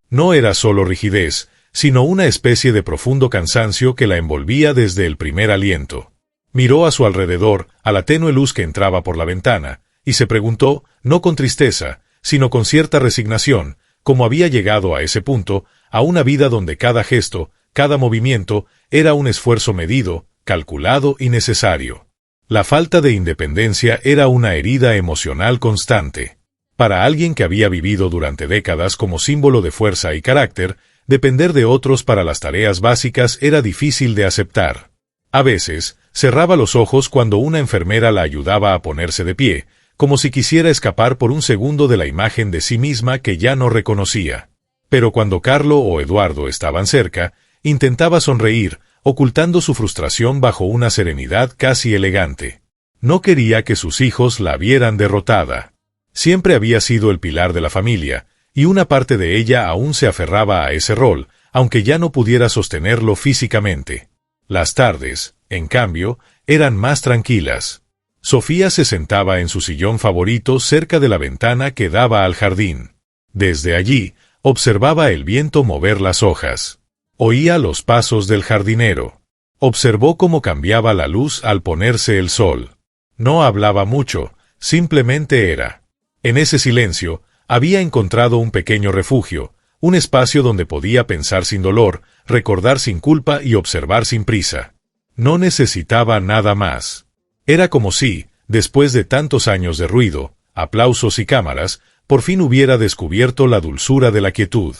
No era solo rigidez, sino una especie de profundo cansancio que la envolvía desde el primer aliento. Miró a su alrededor, a la tenue luz que entraba por la ventana, y se preguntó, no con tristeza, sino con cierta resignación, cómo había llegado a ese punto, a una vida donde cada gesto, cada movimiento, era un esfuerzo medido, calculado y necesario. La falta de independencia era una herida emocional constante. Para alguien que había vivido durante décadas como símbolo de fuerza y carácter, depender de otros para las tareas básicas era difícil de aceptar. A veces, cerraba los ojos cuando una enfermera la ayudaba a ponerse de pie, como si quisiera escapar por un segundo de la imagen de sí misma que ya no reconocía. Pero cuando Carlo o Eduardo estaban cerca, intentaba sonreír, ocultando su frustración bajo una serenidad casi elegante. No quería que sus hijos la vieran derrotada. Siempre había sido el pilar de la familia, y una parte de ella aún se aferraba a ese rol, aunque ya no pudiera sostenerlo físicamente. Las tardes, en cambio, eran más tranquilas. Sofía se sentaba en su sillón favorito cerca de la ventana que daba al jardín. Desde allí, observaba el viento mover las hojas. Oía los pasos del jardinero. Observó cómo cambiaba la luz al ponerse el sol. No hablaba mucho, simplemente era. En ese silencio, había encontrado un pequeño refugio, un espacio donde podía pensar sin dolor, recordar sin culpa y observar sin prisa. No necesitaba nada más. Era como si, después de tantos años de ruido, aplausos y cámaras, por fin hubiera descubierto la dulzura de la quietud.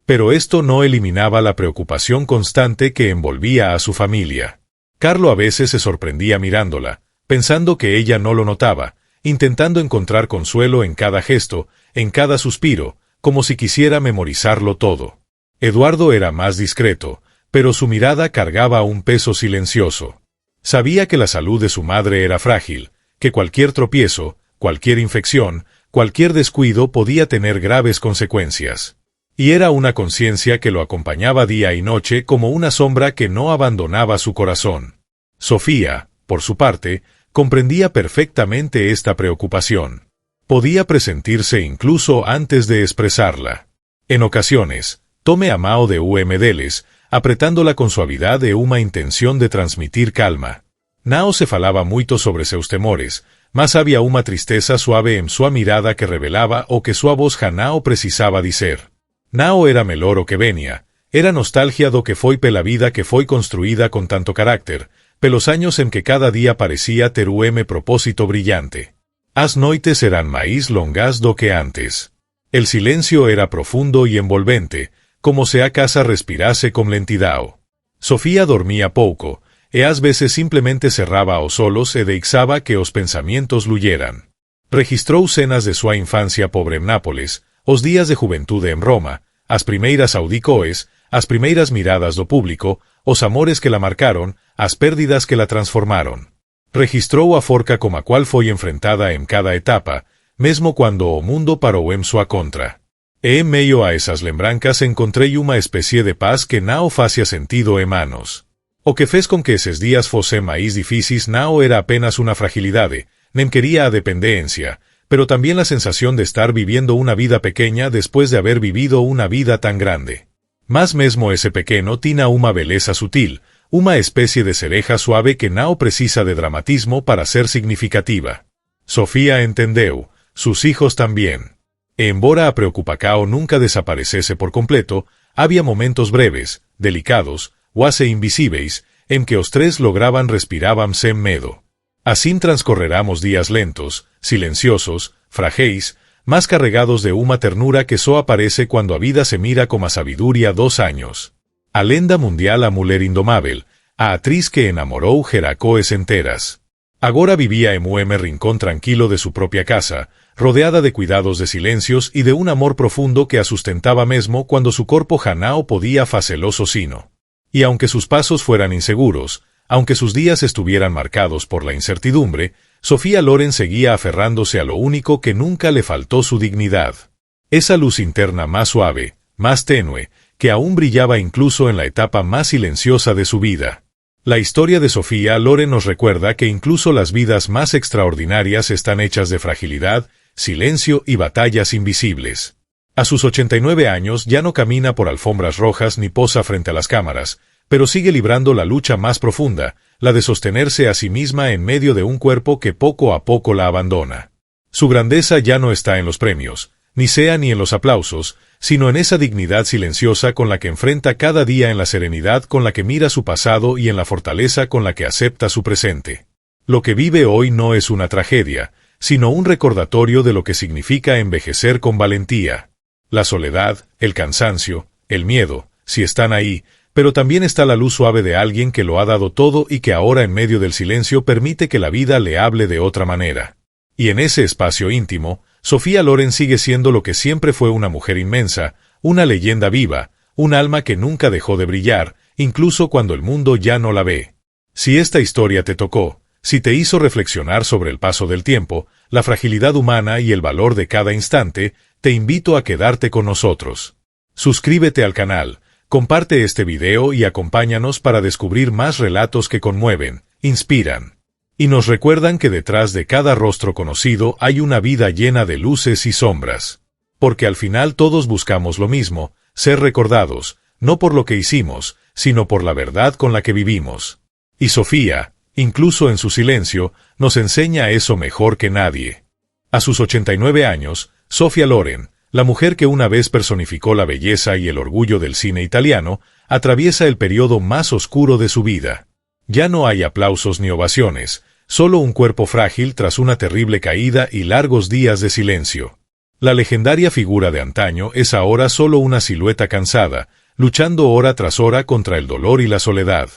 Pero esto no eliminaba la preocupación constante que envolvía a su familia. Carlo a veces se sorprendía mirándola, pensando que ella no lo notaba, intentando encontrar consuelo en cada gesto, en cada suspiro, como si quisiera memorizarlo todo. Eduardo era más discreto, pero su mirada cargaba un peso silencioso. Sabía que la salud de su madre era frágil, que cualquier tropiezo, cualquier infección, cualquier descuido podía tener graves consecuencias. Y era una conciencia que lo acompañaba día y noche como una sombra que no abandonaba su corazón. Sofía, por su parte, comprendía perfectamente esta preocupación. Podía presentirse incluso antes de expresarla. En ocasiones, tomé a Mao de Medeles, apretándola con suavidad e una intención de transmitir calma. Nao se falaba mucho sobre seus temores, mas había una tristeza suave en sua mirada que revelaba o que sua voz Nao precisaba dizer. Nao era melhor o que venia, era nostalgia do que foi pela vida que foi construída con tanto carácter, pelos años en que cada día parecía ter propósito brillante. As noites eran máis longas do que antes. El silencio era profundo y envolvente, como se a casa respirase con lentidão. Sofía dormía pouco, e ás veces simplemente cerraba os olhos e deixaba que os pensamientos luyeran. Registrou cenas de sua infancia pobre en Nápoles, os días de juventude en Roma, as primeiras audicoes, as primeiras miradas do público, os amores que la marcaron, as pérdidas que la transformaron. Registrou a forca como a cual foi enfrentada en cada etapa, mesmo cuando o mundo parou en súa contra. E en meio a esas lembranzas encontrei uma especie de paz que nao facía sentido en manos. O que fez con que eses días fosen máis difícis nao era apenas una fragilidade, nem quería a dependencia, pero también la sensación de estar viviendo una vida pequeña después de haber vivido una vida tan grande. Mas mesmo ese pequeno tina una beleza sutil, una especie de cereja suave que nao precisa de dramatismo para ser significativa. Sofía entendeu, sus hijos también. E embora a preocupación nunca desaparecese por completo, había momentos breves, delicados, quase invisíveis, en que os tres lograban respiraban sen medo. Así transcorreramos días lentos, silenciosos, frágeis, más carregados de una ternura que só aparece cuando a vida se mira como a sabiduría 2 años. A lenda mundial a Muller Indomável, a atriz que enamorou Jeracoes enteras. Agora vivía en un rincón tranquilo de su propia casa, rodeada de cuidados de silencios y de un amor profundo que a sustentaba mesmo cuando su corpo janao podía facelo sino. Y aunque sus pasos fueran inseguros, aunque sus días estuvieran marcados por la incertidumbre, Sofía Loren seguía aferrándose a lo único que nunca le faltó: su dignidad. Esa luz interna más suave, más tenue, que aún brillaba incluso en la etapa más silenciosa de su vida. La historia de Sofía Loren nos recuerda que incluso las vidas más extraordinarias están hechas de fragilidad, silencio y batallas invisibles. A sus 89 años ya no camina por alfombras rojas ni posa frente a las cámaras, pero sigue librando la lucha más profunda, la de sostenerse a sí misma en medio de un cuerpo que poco a poco la abandona. Su grandeza ya no está en los premios, ni en los aplausos, sino en esa dignidad silenciosa con la que enfrenta cada día, en la serenidad con la que mira su pasado y en la fortaleza con la que acepta su presente. Lo que vive hoy no es una tragedia, sino un recordatorio de lo que significa envejecer con valentía. La soledad, el cansancio, el miedo, sí están ahí, pero también está la luz suave de alguien que lo ha dado todo y que ahora en medio del silencio permite que la vida le hable de otra manera. Y en ese espacio íntimo, Sofía Loren sigue siendo lo que siempre fue: una mujer inmensa, una leyenda viva, un alma que nunca dejó de brillar, incluso cuando el mundo ya no la ve. Si esta historia te tocó, si te hizo reflexionar sobre el paso del tiempo, la fragilidad humana y el valor de cada instante, te invito a quedarte con nosotros. Suscríbete al canal, comparte este video y acompáñanos para descubrir más relatos que conmueven, inspiran y nos recuerdan que detrás de cada rostro conocido hay una vida llena de luces y sombras. Porque al final todos buscamos lo mismo: ser recordados, no por lo que hicimos, sino por la verdad con la que vivimos. Y Sofía, incluso en su silencio, nos enseña eso mejor que nadie. A sus 89 años, Sofía Loren, la mujer que una vez personificó la belleza y el orgullo del cine italiano, atraviesa el periodo más oscuro de su vida. Ya no hay aplausos ni ovaciones, solo un cuerpo frágil tras una terrible caída y largos días de silencio. La legendaria figura de antaño es ahora solo una silueta cansada, luchando hora tras hora contra el dolor y la soledad.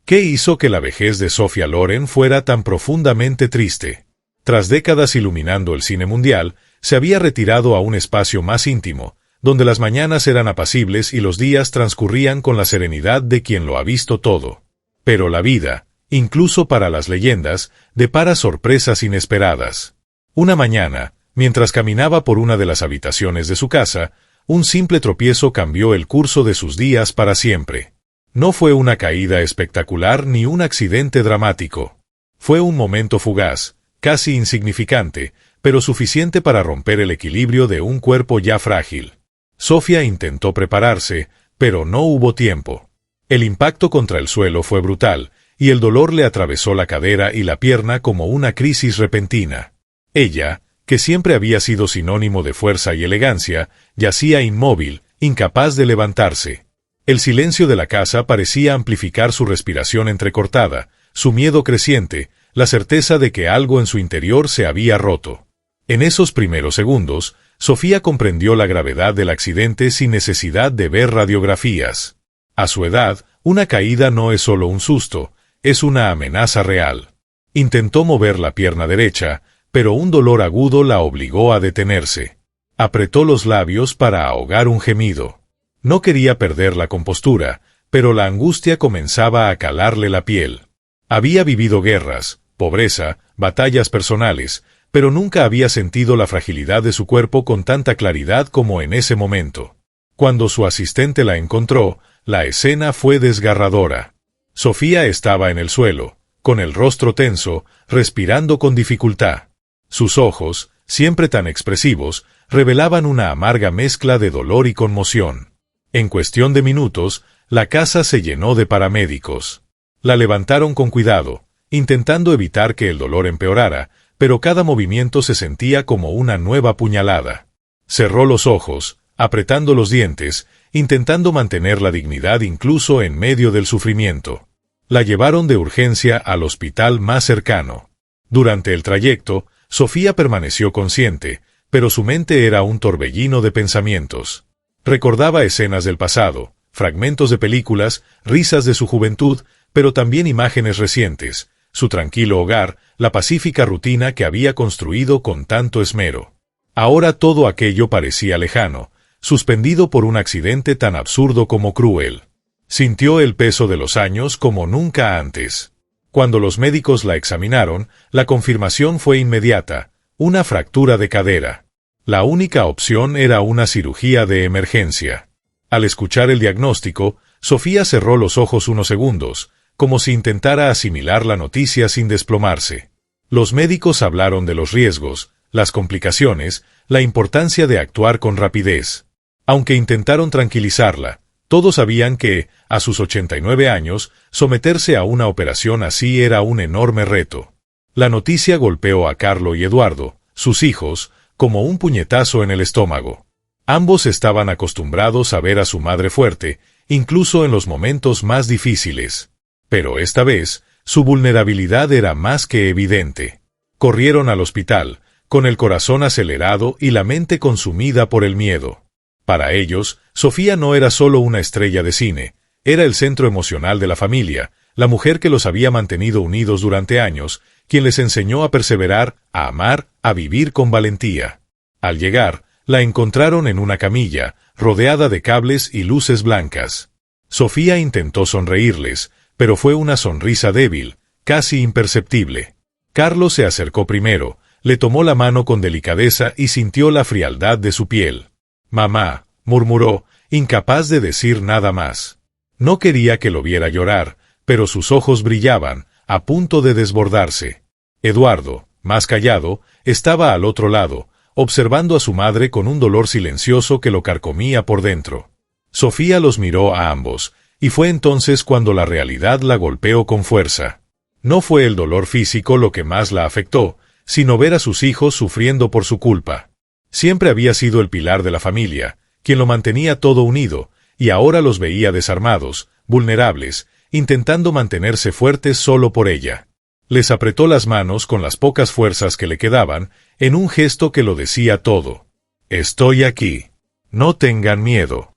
¿Qué hizo que la vejez de Sofía Loren fuera tan profundamente triste? Tras décadas iluminando el cine mundial, se había retirado a un espacio más íntimo, donde las mañanas eran apacibles y los días transcurrían con la serenidad de quien lo ha visto todo. Pero la vida, incluso para las leyendas, depara sorpresas inesperadas. Una mañana, mientras caminaba por una de las habitaciones de su casa, un simple tropiezo cambió el curso de sus días para siempre. No fue una caída espectacular ni un accidente dramático. Fue un momento fugaz, casi insignificante, pero suficiente para romper el equilibrio de un cuerpo ya frágil. Sofía intentó prepararse, pero no hubo tiempo. El impacto contra el suelo fue brutal, y el dolor le atravesó la cadera y la pierna como una crisis repentina. Ella, que siempre había sido sinónimo de fuerza y elegancia, yacía inmóvil, incapaz de levantarse. El silencio de la casa parecía amplificar su respiración entrecortada, su miedo creciente, la certeza de que algo en su interior se había roto. En esos primeros segundos, Sofía comprendió la gravedad del accidente sin necesidad de ver radiografías. A su edad, una caída no es solo un susto, es una amenaza real. Intentó mover la pierna derecha, pero un dolor agudo la obligó a detenerse. Apretó los labios para ahogar un gemido. No quería perder la compostura, pero la angustia comenzaba a calarle la piel. Había vivido guerras, pobreza, batallas personales, pero nunca había sentido la fragilidad de su cuerpo con tanta claridad como en ese momento. Cuando su asistente la encontró, la escena fue desgarradora. Sofía estaba en el suelo, con el rostro tenso, respirando con dificultad. Sus ojos, siempre tan expresivos, revelaban una amarga mezcla de dolor y conmoción. En cuestión de minutos, la casa se llenó de paramédicos. La levantaron con cuidado, intentando evitar que el dolor empeorara, pero cada movimiento se sentía como una nueva puñalada. Cerró los ojos, apretando los dientes, intentando mantener la dignidad incluso en medio del sufrimiento. La llevaron de urgencia al hospital más cercano. Durante el trayecto, Sofía permaneció consciente, pero su mente era un torbellino de pensamientos. Recordaba escenas del pasado, fragmentos de películas, risas de su juventud, pero también imágenes recientes, su tranquilo hogar, la pacífica rutina que había construido con tanto esmero. Ahora todo aquello parecía lejano, suspendido por un accidente tan absurdo como cruel. Sintió el peso de los años como nunca antes. Cuando los médicos la examinaron, la confirmación fue inmediata: una fractura de cadera. La única opción era una cirugía de emergencia. Al escuchar el diagnóstico, Sofía cerró los ojos unos segundos, como si intentara asimilar la noticia sin desplomarse. Los médicos hablaron de los riesgos, las complicaciones, la importancia de actuar con rapidez. Aunque intentaron tranquilizarla, todos sabían que, a sus 89 años, someterse a una operación así era un enorme reto. La noticia golpeó a Carlo y Eduardo, sus hijos, como un puñetazo en el estómago. Ambos estaban acostumbrados a ver a su madre fuerte, incluso en los momentos más difíciles. Pero esta vez, su vulnerabilidad era más que evidente. Corrieron al hospital, con el corazón acelerado y la mente consumida por el miedo. Para ellos, Sofía no era solo una estrella de cine, era el centro emocional de la familia, la mujer que los había mantenido unidos durante años, quien les enseñó a perseverar, a amar, a vivir con valentía. Al llegar, la encontraron en una camilla, rodeada de cables y luces blancas. Sofía intentó sonreírles, pero fue una sonrisa débil, casi imperceptible. Carlos se acercó primero, le tomó la mano con delicadeza y sintió la frialdad de su piel. «Mamá», murmuró, incapaz de decir nada más. No quería que lo viera llorar, pero sus ojos brillaban, a punto de desbordarse. Eduardo, más callado, estaba al otro lado, observando a su madre con un dolor silencioso que lo carcomía por dentro. Sofía los miró a ambos, y fue entonces cuando la realidad la golpeó con fuerza. No fue el dolor físico lo que más la afectó, sino ver a sus hijos sufriendo por su culpa. Siempre había sido el pilar de la familia, quien lo mantenía todo unido, y ahora los veía desarmados, vulnerables, intentando mantenerse fuertes solo por ella. Les apretó las manos con las pocas fuerzas que le quedaban, en un gesto que lo decía todo. «Estoy aquí. No tengan miedo».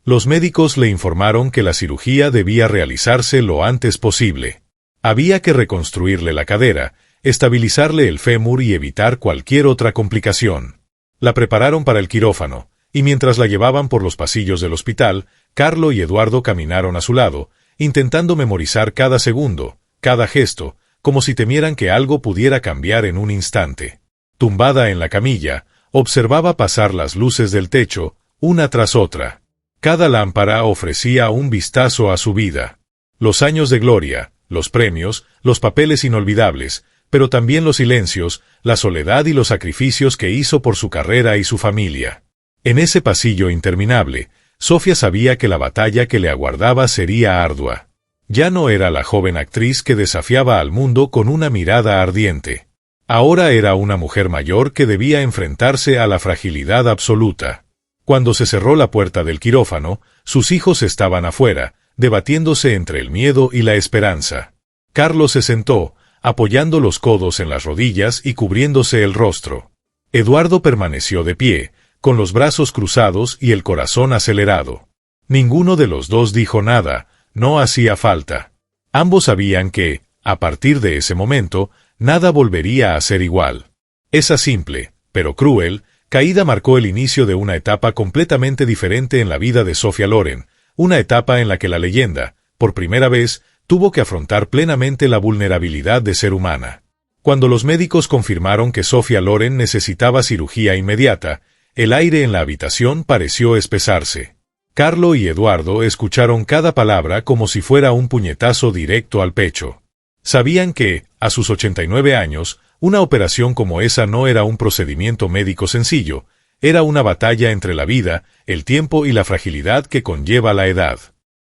Los médicos le informaron que la cirugía debía realizarse lo antes posible. Había que reconstruirle la cadera, estabilizarle el fémur y evitar cualquier otra complicación. La prepararon para el quirófano, y mientras la llevaban por los pasillos del hospital, Carlo y Eduardo caminaron a su lado, intentando memorizar cada segundo, cada gesto, como si temieran que algo pudiera cambiar en un instante. Tumbada en la camilla, observaba pasar las luces del techo, una tras otra. Cada lámpara ofrecía un vistazo a su vida. Los años de gloria, los premios, los papeles inolvidables, pero también los silencios, la soledad y los sacrificios que hizo por su carrera y su familia. En ese pasillo interminable, Sofía sabía que la batalla que le aguardaba sería ardua. Ya no era la joven actriz que desafiaba al mundo con una mirada ardiente. Ahora era una mujer mayor que debía enfrentarse a la fragilidad absoluta. Cuando se cerró la puerta del quirófano, sus hijos estaban afuera, debatiéndose entre el miedo y la esperanza. Carlos se sentó, apoyando los codos en las rodillas y cubriéndose el rostro. Eduardo permaneció de pie, con los brazos cruzados y el corazón acelerado. Ninguno de los dos dijo nada, no hacía falta. Ambos sabían que, a partir de ese momento, nada volvería a ser igual. Esa simple, pero cruel, caída marcó el inicio de una etapa completamente diferente en la vida de Sophia Loren, una etapa en la que la leyenda, por primera vez, tuvo que afrontar plenamente la vulnerabilidad de ser humana. Cuando los médicos confirmaron que Sophia Loren necesitaba cirugía inmediata, el aire en la habitación pareció espesarse. Carlo y Eduardo escucharon cada palabra como si fuera un puñetazo directo al pecho. Sabían que, a sus 89 años, una operación como esa no era un procedimiento médico sencillo, era una batalla entre la vida, el tiempo y la fragilidad que conlleva la edad.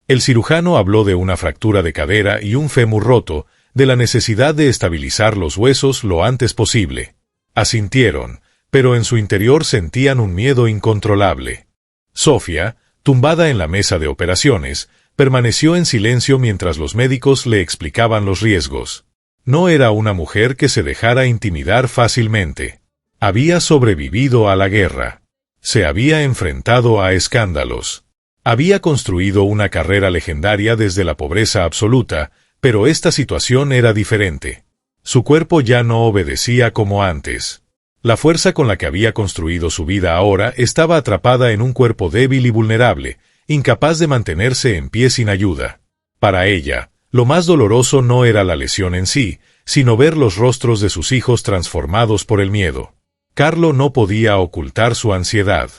El cirujano habló de una fractura de cadera y un fémur roto, de la necesidad de estabilizar los huesos lo antes posible. Asintieron, pero en su interior sentían un miedo incontrolable. Sofía, tumbada en la mesa de operaciones, permaneció en silencio mientras los médicos le explicaban los riesgos. No era una mujer que se dejara intimidar fácilmente. Había sobrevivido a la guerra. Se había enfrentado a escándalos. Había construido una carrera legendaria desde la pobreza absoluta, pero esta situación era diferente. Su cuerpo ya no obedecía como antes. La fuerza con la que había construido su vida ahora estaba atrapada en un cuerpo débil y vulnerable, incapaz de mantenerse en pie sin ayuda. Para ella, lo más doloroso no era la lesión en sí, sino ver los rostros de sus hijos transformados por el miedo. Carlo no podía ocultar su ansiedad.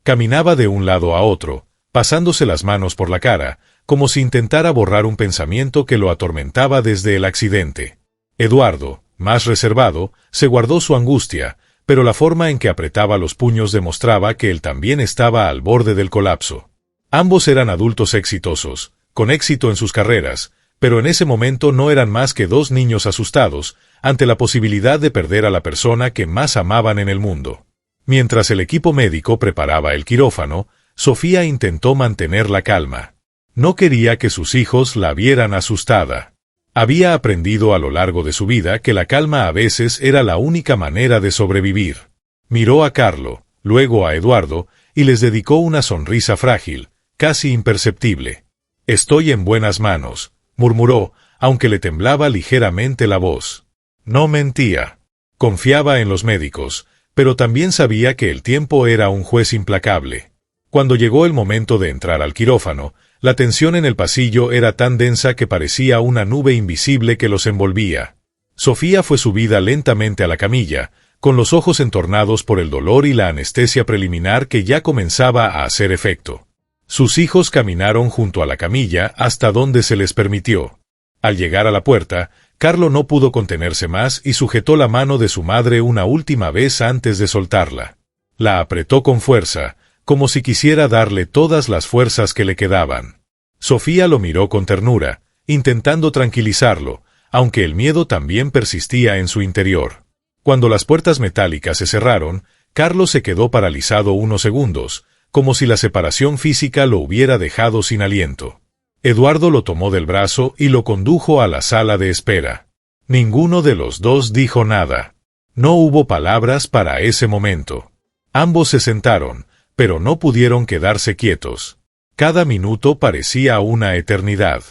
Caminaba de un lado a otro, pasándose las manos por la cara, como si intentara borrar un pensamiento que lo atormentaba desde el accidente. Eduardo, más reservado, se guardó su angustia, pero la forma en que apretaba los puños demostraba que él también estaba al borde del colapso. Ambos eran adultos exitosos, con éxito en sus carreras, pero en ese momento no eran más que dos niños asustados ante la posibilidad de perder a la persona que más amaban en el mundo. Mientras el equipo médico preparaba el quirófano, Sofía intentó mantener la calma. No quería que sus hijos la vieran asustada. Había aprendido a lo largo de su vida que la calma a veces era la única manera de sobrevivir. Miró a Carlo, luego a Eduardo, y les dedicó una sonrisa frágil, casi imperceptible. «Estoy en buenas manos», murmuró, aunque le temblaba ligeramente la voz. No mentía. Confiaba en los médicos, pero también sabía que el tiempo era un juez implacable. Cuando llegó el momento de entrar al quirófano, la tensión en el pasillo era tan densa que parecía una nube invisible que los envolvía. Sofía fue subida lentamente a la camilla, con los ojos entornados por el dolor y la anestesia preliminar que ya comenzaba a hacer efecto. Sus hijos caminaron junto a la camilla hasta donde se les permitió. Al llegar a la puerta, Carlo no pudo contenerse más y sujetó la mano de su madre una última vez antes de soltarla. La apretó con fuerza, como si quisiera darle todas las fuerzas que le quedaban. Sofía lo miró con ternura, intentando tranquilizarlo, aunque el miedo también persistía en su interior. Cuando las puertas metálicas se cerraron, Carlo se quedó paralizado unos segundos, como si la separación física lo hubiera dejado sin aliento. Eduardo lo tomó del brazo y lo condujo a la sala de espera. Ninguno de los dos dijo nada. No hubo palabras para ese momento. Ambos se sentaron, pero no pudieron quedarse quietos. Cada minuto parecía una eternidad.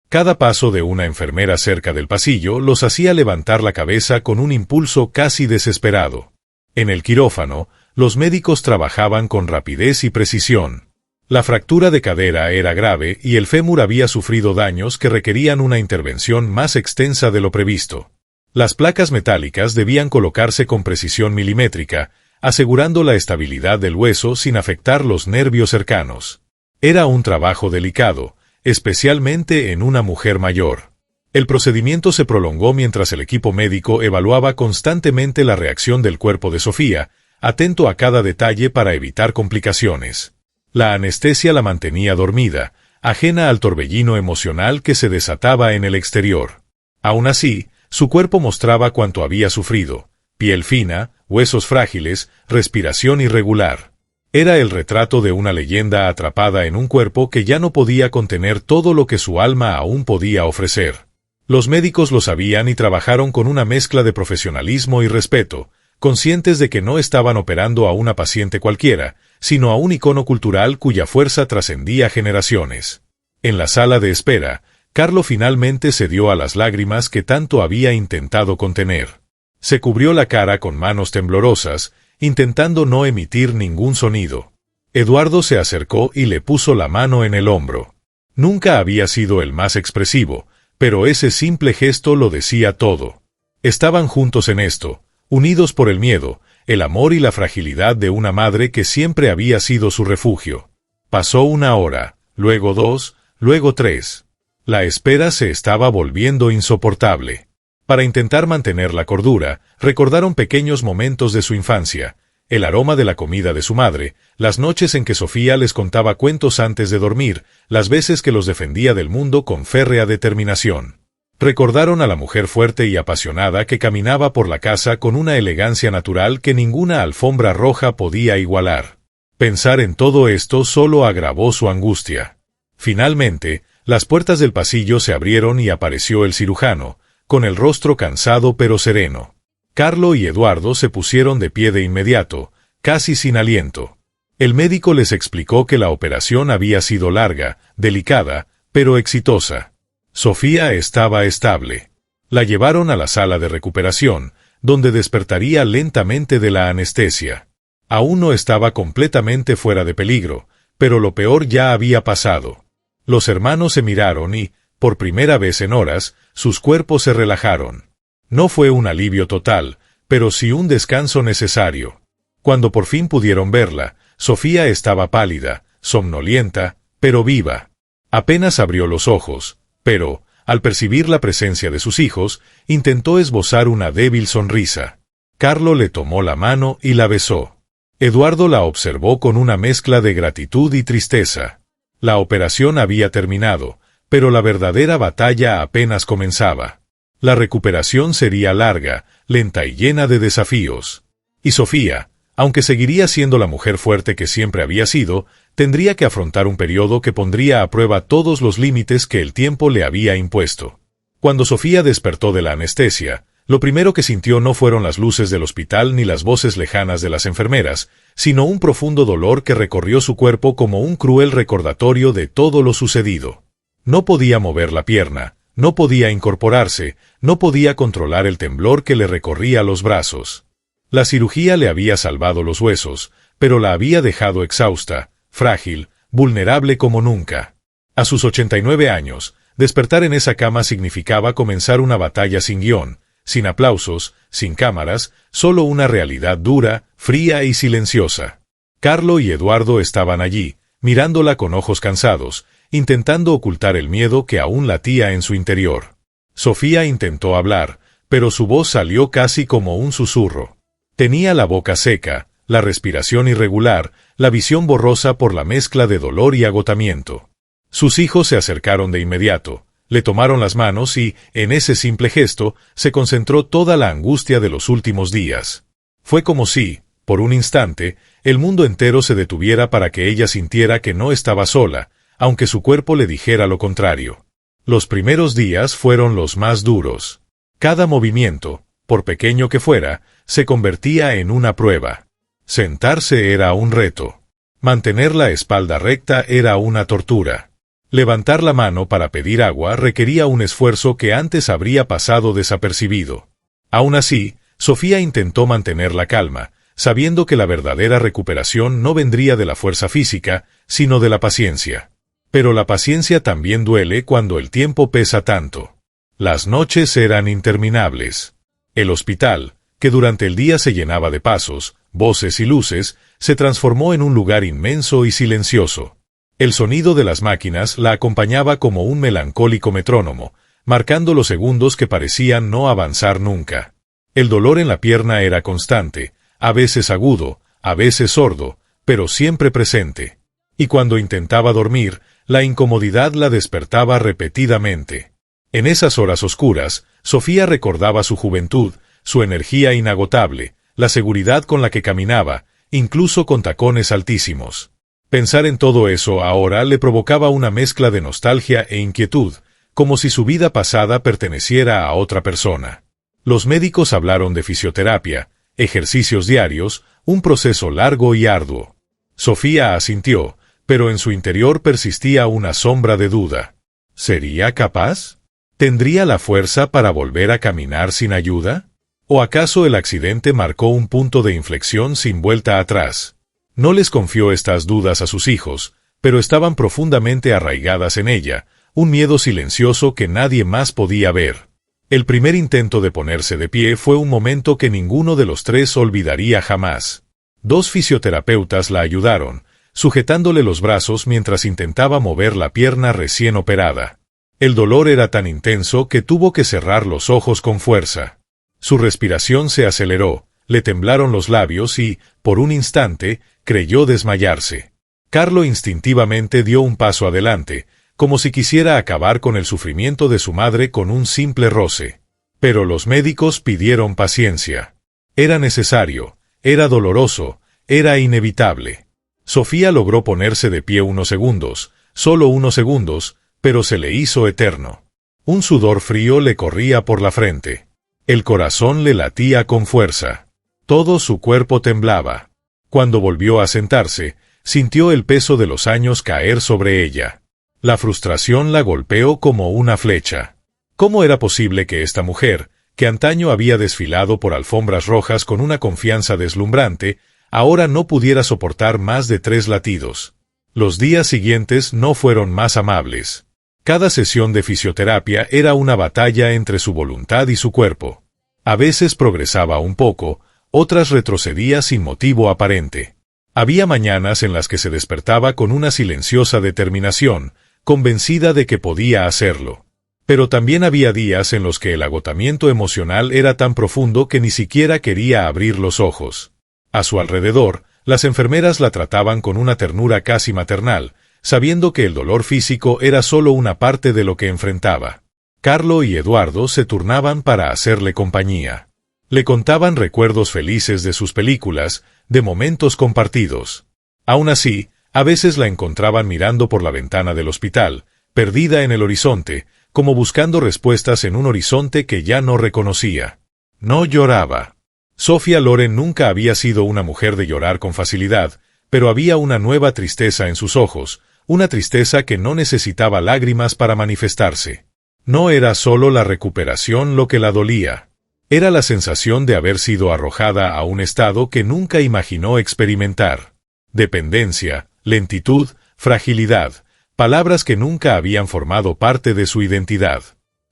Cada paso de una enfermera cerca del pasillo los hacía levantar la cabeza con un impulso casi desesperado. En el quirófano, los médicos trabajaban con rapidez y precisión. La fractura de cadera era grave y el fémur había sufrido daños que requerían una intervención más extensa de lo previsto. Las placas metálicas debían colocarse con precisión milimétrica, asegurando la estabilidad del hueso sin afectar los nervios cercanos. Era un trabajo delicado, especialmente en una mujer mayor. El procedimiento se prolongó mientras el equipo médico evaluaba constantemente la reacción del cuerpo de Sofía, atento a cada detalle para evitar complicaciones. La anestesia la mantenía dormida, ajena al torbellino emocional que se desataba en el exterior. Aún así, su cuerpo mostraba cuánto había sufrido: piel fina, huesos frágiles, respiración irregular. Era el retrato de una leyenda atrapada en un cuerpo que ya no podía contener todo lo que su alma aún podía ofrecer. Los médicos lo sabían y trabajaron con una mezcla de profesionalismo y respeto, conscientes de que no estaban operando a una paciente cualquiera, sino a un icono cultural cuya fuerza trascendía generaciones. En la sala de espera, Carlo finalmente cedió a las lágrimas que tanto había intentado contener. Se cubrió la cara con manos temblorosas, intentando no emitir ningún sonido. Eduardo se acercó y le puso la mano en el hombro. Nunca había sido el más expresivo, pero ese simple gesto lo decía todo. Estaban juntos en esto, unidos por el miedo, el amor y la fragilidad de una madre que siempre había sido su refugio. Pasó 1 hora, luego 2, luego 3. La espera se estaba volviendo insoportable. Para intentar mantener la cordura, recordaron pequeños momentos de su infancia, el aroma de la comida de su madre, las noches en que Sofía les contaba cuentos antes de dormir, las veces que los defendía del mundo con férrea determinación. Recordaron a la mujer fuerte y apasionada que caminaba por la casa con una elegancia natural que ninguna alfombra roja podía igualar. Pensar en todo esto solo agravó su angustia. Finalmente, las puertas del pasillo se abrieron y apareció el cirujano, con el rostro cansado pero sereno. Carlo y Eduardo se pusieron de pie de inmediato, casi sin aliento. El médico les explicó que la operación había sido larga, delicada, pero exitosa. Sofía estaba estable. La llevaron a la sala de recuperación, donde despertaría lentamente de la anestesia. Aún no estaba completamente fuera de peligro, pero lo peor ya había pasado. Los hermanos se miraron y, por primera vez en horas, sus cuerpos se relajaron. No fue un alivio total, pero sí un descanso necesario. Cuando por fin pudieron verla, Sofía estaba pálida, somnolienta, pero viva. Apenas abrió los ojos, pero, al percibir la presencia de sus hijos, intentó esbozar una débil sonrisa. Carlo le tomó la mano y la besó. Eduardo la observó con una mezcla de gratitud y tristeza. La operación había terminado, pero la verdadera batalla apenas comenzaba. La recuperación sería larga, lenta y llena de desafíos. Y Sofía, aunque seguiría siendo la mujer fuerte que siempre había sido, tendría que afrontar un periodo que pondría a prueba todos los límites que el tiempo le había impuesto. Cuando Sofía despertó de la anestesia, lo primero que sintió no fueron las luces del hospital ni las voces lejanas de las enfermeras, sino un profundo dolor que recorrió su cuerpo como un cruel recordatorio de todo lo sucedido. No podía mover la pierna, no podía incorporarse, no podía controlar el temblor que le recorría los brazos. La cirugía le había salvado los huesos, pero la había dejado exhausta, frágil, vulnerable como nunca. A sus 89 años, despertar en esa cama significaba comenzar una batalla sin guión, sin aplausos, sin cámaras, solo una realidad dura, fría y silenciosa. Carlo y Eduardo estaban allí, mirándola con ojos cansados, intentando ocultar el miedo que aún latía en su interior. Sofía intentó hablar, pero su voz salió casi como un susurro. Tenía la boca seca, la respiración irregular, la visión borrosa por la mezcla de dolor y agotamiento. Sus hijos se acercaron de inmediato, le tomaron las manos y, en ese simple gesto, se concentró toda la angustia de los últimos días. Fue como si, por un instante, el mundo entero se detuviera para que ella sintiera que no estaba sola, aunque su cuerpo le dijera lo contrario. Los primeros días fueron los más duros. Cada movimiento, por pequeño que fuera, se convertía en una prueba. Sentarse era un reto. Mantener la espalda recta era una tortura. Levantar la mano para pedir agua requería un esfuerzo que antes habría pasado desapercibido. Aún así, Sofía intentó mantener la calma, sabiendo que la verdadera recuperación no vendría de la fuerza física, sino de la paciencia. Pero la paciencia también duele cuando el tiempo pesa tanto. Las noches eran interminables. El hospital, que durante el día se llenaba de pasos, voces y luces, se transformó en un lugar inmenso y silencioso. El sonido de las máquinas la acompañaba como un melancólico metrónomo, marcando los segundos que parecían no avanzar nunca. El dolor en la pierna era constante, a veces agudo, a veces sordo, pero siempre presente. Y cuando intentaba dormir, la incomodidad la despertaba repetidamente. En esas horas oscuras, Sofía recordaba su juventud, su energía inagotable, la seguridad con la que caminaba, incluso con tacones altísimos. Pensar en todo eso ahora le provocaba una mezcla de nostalgia e inquietud, como si su vida pasada perteneciera a otra persona. Los médicos hablaron de fisioterapia, ejercicios diarios, un proceso largo y arduo. Sofía asintió, pero en su interior persistía una sombra de duda. ¿Sería capaz? ¿Tendría la fuerza para volver a caminar sin ayuda? ¿O acaso el accidente marcó un punto de inflexión sin vuelta atrás? No les confió estas dudas a sus hijos, pero estaban profundamente arraigadas en ella, un miedo silencioso que nadie más podía ver. El primer intento de ponerse de pie fue un momento que ninguno de los tres olvidaría jamás. 2 fisioterapeutas la ayudaron, sujetándole los brazos mientras intentaba mover la pierna recién operada. El dolor era tan intenso que tuvo que cerrar los ojos con fuerza. Su respiración se aceleró, le temblaron los labios y, por un instante, creyó desmayarse. Carlo instintivamente dio un paso adelante, como si quisiera acabar con el sufrimiento de su madre con un simple roce. Pero los médicos pidieron paciencia. Era necesario, era doloroso, era inevitable. Sofía logró ponerse de pie unos segundos, solo unos segundos, pero se le hizo eterno. Un sudor frío le corría por la frente. El corazón le latía con fuerza. Todo su cuerpo temblaba. Cuando volvió a sentarse, sintió el peso de los años caer sobre ella. La frustración la golpeó como una flecha. ¿Cómo era posible que esta mujer, que antaño había desfilado por alfombras rojas con una confianza deslumbrante, ahora no pudiera soportar más de 3 latidos? Los días siguientes no fueron más amables. Cada sesión de fisioterapia era una batalla entre su voluntad y su cuerpo. A veces progresaba un poco, otras retrocedía sin motivo aparente. Había mañanas en las que se despertaba con una silenciosa determinación, convencida de que podía hacerlo. Pero también había días en los que el agotamiento emocional era tan profundo que ni siquiera quería abrir los ojos. A su alrededor, las enfermeras la trataban con una ternura casi maternal, sabiendo que el dolor físico era solo una parte de lo que enfrentaba. Carlo y Eduardo se turnaban para hacerle compañía. Le contaban recuerdos felices de sus películas, de momentos compartidos. Aún así, a veces la encontraban mirando por la ventana del hospital, perdida en el horizonte, como buscando respuestas en un horizonte que ya no reconocía. No lloraba. Sophia Loren nunca había sido una mujer de llorar con facilidad, pero había una nueva tristeza en sus ojos, una tristeza que no necesitaba lágrimas para manifestarse. No era solo la recuperación lo que la dolía. Era la sensación de haber sido arrojada a un estado que nunca imaginó experimentar. Dependencia, lentitud, fragilidad, palabras que nunca habían formado parte de su identidad.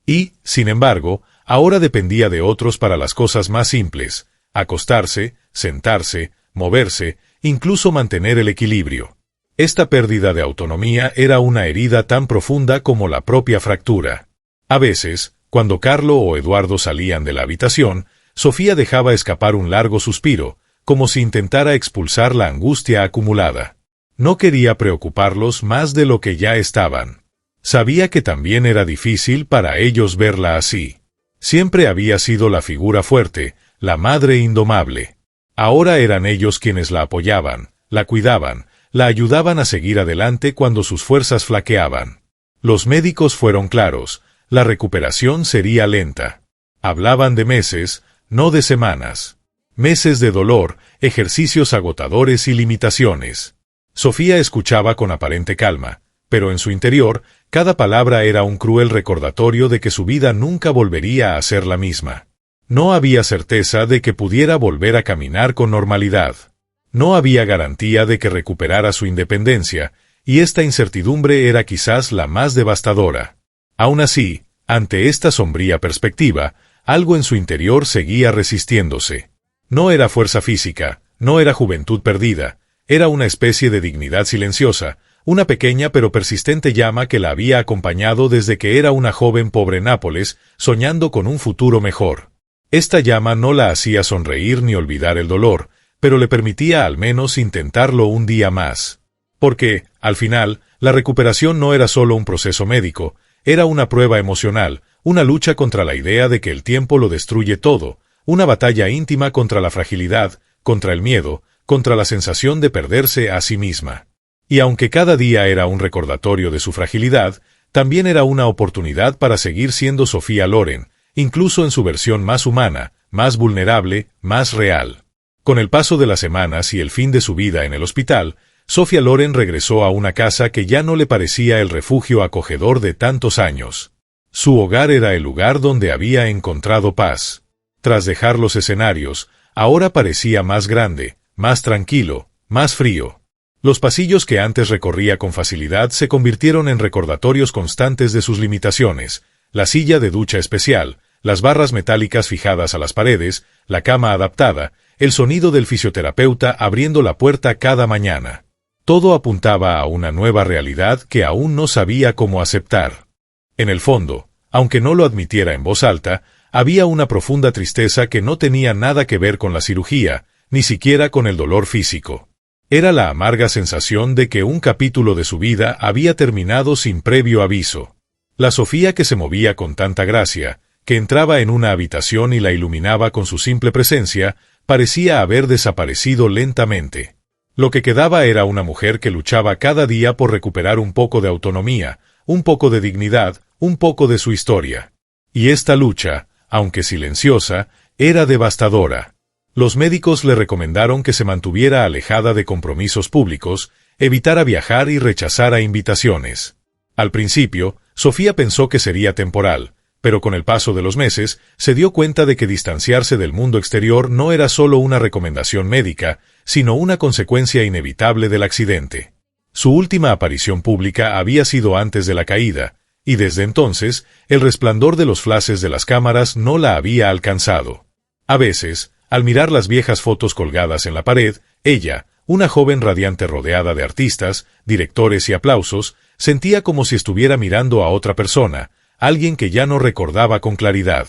Y, sin embargo, ahora dependía de otros para las cosas más simples: acostarse, sentarse, moverse, incluso mantener el equilibrio. Esta pérdida de autonomía era una herida tan profunda como la propia fractura. A veces, cuando Carlo o Eduardo salían de la habitación, Sofía dejaba escapar un largo suspiro, como si intentara expulsar la angustia acumulada. No quería preocuparlos más de lo que ya estaban. Sabía que también era difícil para ellos verla así. Siempre había sido la figura fuerte, la madre indomable. Ahora eran ellos quienes la apoyaban, la cuidaban, la ayudaban a seguir adelante cuando sus fuerzas flaqueaban. Los médicos fueron claros: la recuperación sería lenta. Hablaban de meses, no de semanas. Meses de dolor, ejercicios agotadores y limitaciones. Sofía escuchaba con aparente calma, pero en su interior, cada palabra era un cruel recordatorio de que su vida nunca volvería a ser la misma. No había certeza de que pudiera volver a caminar con normalidad. No había garantía de que recuperara su independencia, y esta incertidumbre era quizás la más devastadora. Aún así, ante esta sombría perspectiva, algo en su interior seguía resistiéndose. No era fuerza física, no era juventud perdida, era una especie de dignidad silenciosa, una pequeña pero persistente llama que la había acompañado desde que era una joven pobre Nápoles, soñando con un futuro mejor. Esta llama no la hacía sonreír ni olvidar el dolor, pero le permitía al menos intentarlo un día más. Porque, al final, la recuperación no era solo un proceso médico, era una prueba emocional, una lucha contra la idea de que el tiempo lo destruye todo, una batalla íntima contra la fragilidad, contra el miedo, contra la sensación de perderse a sí misma. Y aunque cada día era un recordatorio de su fragilidad, también era una oportunidad para seguir siendo Sophia Loren, incluso en su versión más humana, más vulnerable, más real. Con el paso de las semanas y el fin de su vida en el hospital, Sophia Loren regresó a una casa que ya no le parecía el refugio acogedor de tantos años. Su hogar era el lugar donde había encontrado paz. Tras dejar los escenarios, ahora parecía más grande, más tranquilo, más frío. Los pasillos que antes recorría con facilidad se convirtieron en recordatorios constantes de sus limitaciones: la silla de ducha especial, las barras metálicas fijadas a las paredes, la cama adaptada, el sonido del fisioterapeuta abriendo la puerta cada mañana. Todo apuntaba a una nueva realidad que aún no sabía cómo aceptar. En el fondo, aunque no lo admitiera en voz alta, había una profunda tristeza que no tenía nada que ver con la cirugía, ni siquiera con el dolor físico. Era la amarga sensación de que un capítulo de su vida había terminado sin previo aviso. La Sofía que se movía con tanta gracia, que entraba en una habitación y la iluminaba con su simple presencia, parecía haber desaparecido lentamente. Lo que quedaba era una mujer que luchaba cada día por recuperar un poco de autonomía, un poco de dignidad, un poco de su historia. Y esta lucha, aunque silenciosa, era devastadora. Los médicos le recomendaron que se mantuviera alejada de compromisos públicos, evitara viajar y rechazara invitaciones. Al principio, Sofía pensó que sería temporal, pero con el paso de los meses, se dio cuenta de que distanciarse del mundo exterior no era solo una recomendación médica, sino una consecuencia inevitable del accidente. Su última aparición pública había sido antes de la caída, y desde entonces, el resplandor de los flashes de las cámaras no la había alcanzado. A veces, al mirar las viejas fotos colgadas en la pared, ella, una joven radiante rodeada de artistas, directores y aplausos, sentía como si estuviera mirando a otra persona, alguien que ya no recordaba con claridad.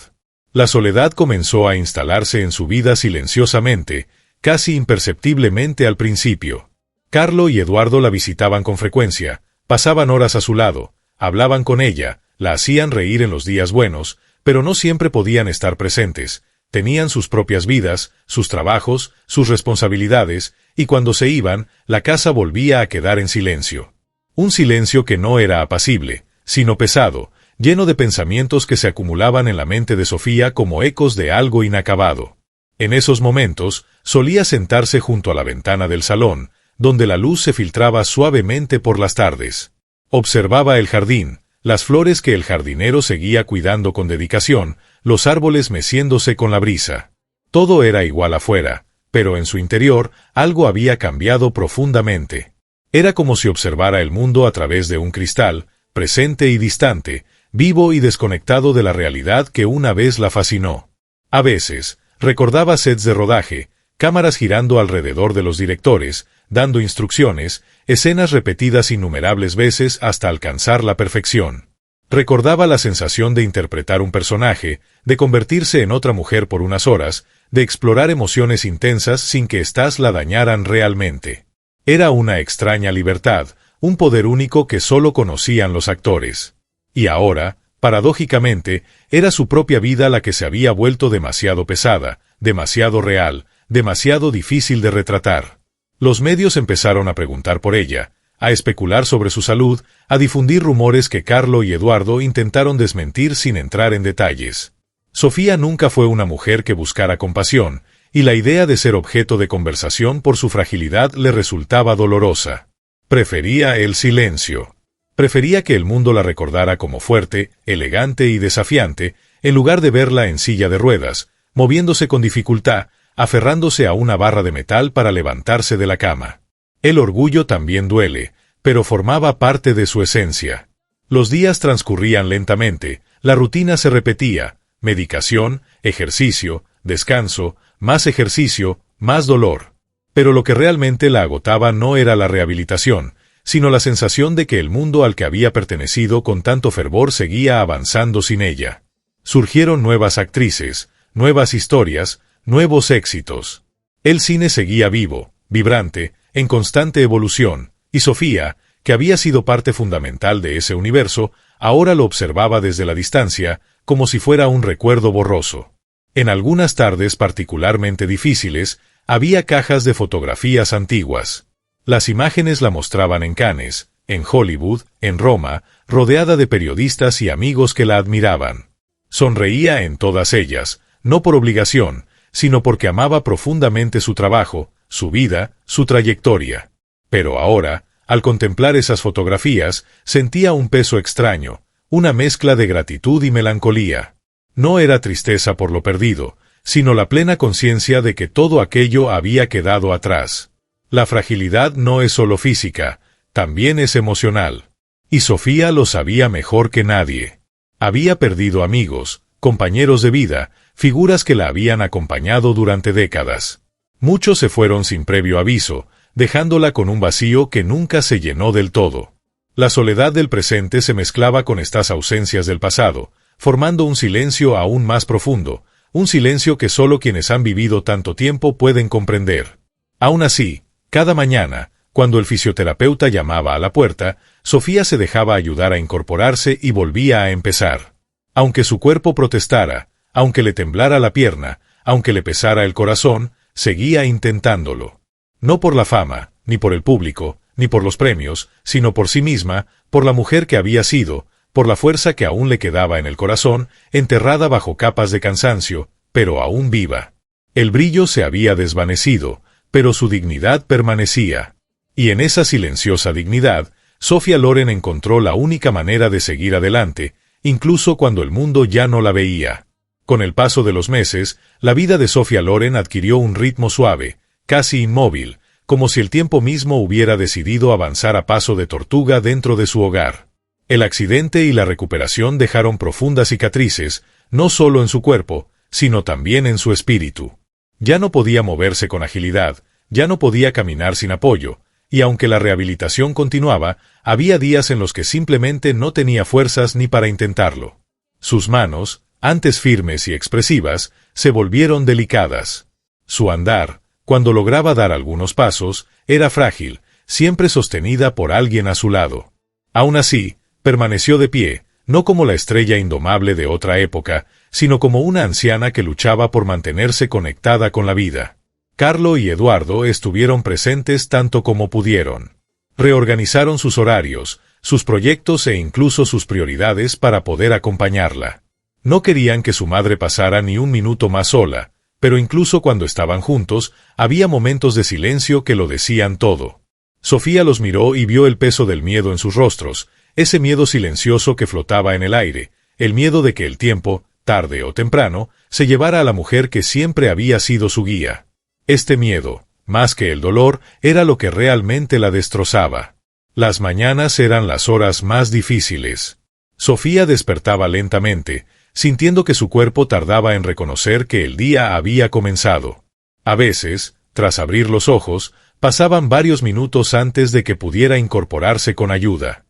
La soledad comenzó a instalarse en su vida silenciosamente, casi imperceptiblemente al principio. Carlo y Eduardo la visitaban con frecuencia, pasaban horas a su lado, hablaban con ella, la hacían reír en los días buenos, pero no siempre podían estar presentes. Tenían sus propias vidas, sus trabajos, sus responsabilidades, y cuando se iban, la casa volvía a quedar en silencio. Un silencio que no era apacible, sino pesado, lleno de pensamientos que se acumulaban en la mente de Sofía como ecos de algo inacabado. En esos momentos, solía sentarse junto a la ventana del salón, donde la luz se filtraba suavemente por las tardes. Observaba el jardín, las flores que el jardinero seguía cuidando con dedicación, los árboles meciéndose con la brisa. Todo era igual afuera, pero en su interior algo había cambiado profundamente. Era como si observara el mundo a través de un cristal, presente y distante, vivo y desconectado de la realidad que una vez la fascinó. A veces, recordaba sets de rodaje, cámaras girando alrededor de los directores, dando instrucciones, escenas repetidas innumerables veces hasta alcanzar la perfección. Recordaba la sensación de interpretar un personaje, de convertirse en otra mujer por unas horas, de explorar emociones intensas sin que éstas la dañaran realmente. Era una extraña libertad, un poder único que solo conocían los actores. Y ahora, paradójicamente, era su propia vida la que se había vuelto demasiado pesada, demasiado real, demasiado difícil de retratar. Los medios empezaron a preguntar por ella, a especular sobre su salud, a difundir rumores que Carlo y Eduardo intentaron desmentir sin entrar en detalles. Sofía nunca fue una mujer que buscara compasión, y la idea de ser objeto de conversación por su fragilidad le resultaba dolorosa. Prefería el silencio. Prefería que el mundo la recordara como fuerte, elegante y desafiante, en lugar de verla en silla de ruedas, moviéndose con dificultad, aferrándose a una barra de metal para levantarse de la cama. El orgullo también duele, pero formaba parte de su esencia. Los días transcurrían lentamente, la rutina se repetía, medicación, ejercicio, descanso, más ejercicio, más dolor. Pero lo que realmente la agotaba no era la rehabilitación, sino la sensación de que el mundo al que había pertenecido con tanto fervor seguía avanzando sin ella. Surgieron nuevas actrices, nuevas historias, nuevos éxitos. El cine seguía vivo, vibrante, en constante evolución, y Sofía, que había sido parte fundamental de ese universo, ahora lo observaba desde la distancia, como si fuera un recuerdo borroso. En algunas tardes particularmente difíciles, había cajas de fotografías antiguas. Las imágenes la mostraban en Cannes, en Hollywood, en Roma, rodeada de periodistas y amigos que la admiraban. Sonreía en todas ellas, no por obligación, sino porque amaba profundamente su trabajo, su vida, su trayectoria. Pero ahora, al contemplar esas fotografías, sentía un peso extraño, una mezcla de gratitud y melancolía. No era tristeza por lo perdido, sino la plena conciencia de que todo aquello había quedado atrás. La fragilidad no es solo física, también es emocional. Y Sofía lo sabía mejor que nadie. Había perdido amigos, compañeros de vida, figuras que la habían acompañado durante décadas. Muchos se fueron sin previo aviso, dejándola con un vacío que nunca se llenó del todo. La soledad del presente se mezclaba con estas ausencias del pasado, formando un silencio aún más profundo, un silencio que solo quienes han vivido tanto tiempo pueden comprender. Aún así, cada mañana, cuando el fisioterapeuta llamaba a la puerta, Sofía se dejaba ayudar a incorporarse y volvía a empezar. Aunque su cuerpo protestara, aunque le temblara la pierna, aunque le pesara el corazón, seguía intentándolo. No por la fama, ni por el público, ni por los premios, sino por sí misma, por la mujer que había sido, por la fuerza que aún le quedaba en el corazón, enterrada bajo capas de cansancio, pero aún viva. El brillo se había desvanecido, pero su dignidad permanecía. Y en esa silenciosa dignidad, Sofía Loren encontró la única manera de seguir adelante, incluso cuando el mundo ya no la veía. Con el paso de los meses, la vida de Sofía Loren adquirió un ritmo suave, casi inmóvil, como si el tiempo mismo hubiera decidido avanzar a paso de tortuga dentro de su hogar. El accidente y la recuperación dejaron profundas cicatrices, no solo en su cuerpo, sino también en su espíritu. Ya no podía moverse con agilidad, ya no podía caminar sin apoyo, y aunque la rehabilitación continuaba, había días en los que simplemente no tenía fuerzas ni para intentarlo. Sus manos, antes firmes y expresivas, se volvieron delicadas. Su andar, cuando lograba dar algunos pasos, era frágil, siempre sostenida por alguien a su lado. Aún así, permaneció de pie, no como la estrella indomable de otra época, sino como una anciana que luchaba por mantenerse conectada con la vida. Carlo y Eduardo estuvieron presentes tanto como pudieron. Reorganizaron sus horarios, sus proyectos e incluso sus prioridades para poder acompañarla. No querían que su madre pasara ni un minuto más sola, pero incluso cuando estaban juntos, había momentos de silencio que lo decían todo. Sofía los miró y vio el peso del miedo en sus rostros, ese miedo silencioso que flotaba en el aire, el miedo de que el tiempo, tarde o temprano, se llevara a la mujer que siempre había sido su guía. Este miedo, más que el dolor, era lo que realmente la destrozaba. Las mañanas eran las horas más difíciles. Sofía despertaba lentamente, sintiendo que su cuerpo tardaba en reconocer que el día había comenzado. A veces, tras abrir los ojos, pasaban varios minutos antes de que pudiera incorporarse con ayuda.